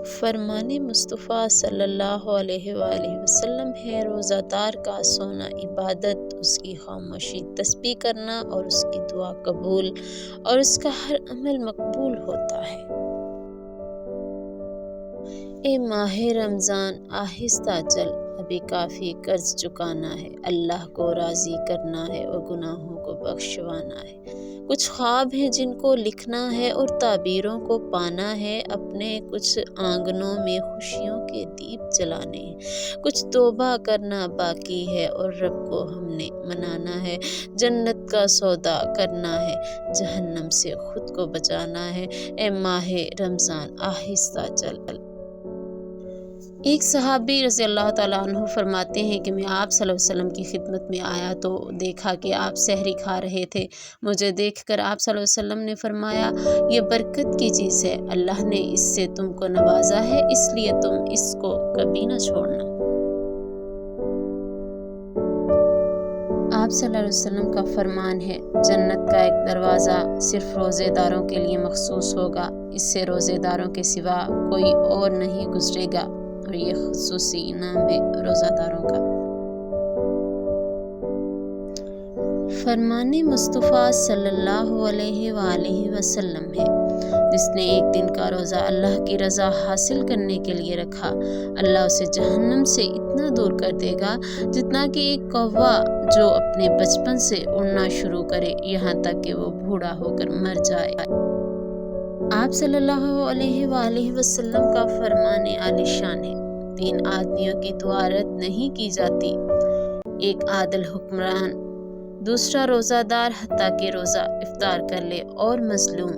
فرمان مصطفیٰ صلی اللہ علیہ وآلہ وسلم ہے، روزہ دار کا سونا عبادت، اس کی خاموشی تسبیح کرنا اور اس کی دعا قبول اور اس کا ہر عمل مقبول ہوتا ہے۔ اے ماہ رمضان آہستہ چل، ابھی کافی قرض چکانا ہے، اللہ کو راضی کرنا ہے اور گناہوں کو بخشوانا ہے۔ کچھ خواب ہیں جن کو لکھنا ہے اور تعبیروں کو پانا ہے، اپنے کچھ آنگنوں میں خوشیوں کے دیپ جلانے ہیں، کچھ توبہ کرنا باقی ہے اور رب کو ہم نے منانا ہے، جنت کا سودا کرنا ہے، جہنم سے خود کو بچانا ہے۔ اے ماہ رمضان آہستہ چل۔ ایک صحابی رضی اللہ تعالیٰ عنہ فرماتے ہیں کہ میں آپ صلی اللہ علیہ وسلم کی خدمت میں آیا تو دیکھا کہ آپ سحری کھا رہے تھے۔ مجھے دیکھ کر آپ صلی اللہ علیہ وسلم نے فرمایا، یہ برکت کی چیز ہے، اللہ نے اس سے تم کو نوازا ہے، اس لیے تم اس کو کبھی نہ چھوڑنا۔ آپ صلی اللہ علیہ وسلم کا فرمان ہے، جنت کا ایک دروازہ صرف روزے داروں کے لیے مخصوص ہوگا، اس سے روزے داروں کے سوا کوئی اور نہیں گزرے گا، اور یہ خصوصی انعام ہے روزہ داروں کا۔ فرمان مصطفیٰ صلی اللہ علیہ وآلہ وسلم ہے، جس نے ایک دن کا روزہ اللہ کی رضا حاصل کرنے کے لیے رکھا، اللہ اسے جہنم سے اتنا دور کر دے گا جتنا کہ ایک کوّا جو اپنے بچپن سے اڑنا شروع کرے یہاں تک کہ وہ بوڑھا ہو کر مر جائے۔ آپ صلی اللہ علیہ وآلہ وسلم کا فرمان عالی شان ہے، 3 آدمیوں کی دعا رد نہیں کی جاتی، ایک عادل حکمران، دوسرا روزہ دار حتیٰ کہ روزہ افطار کر لے، اور مظلوم۔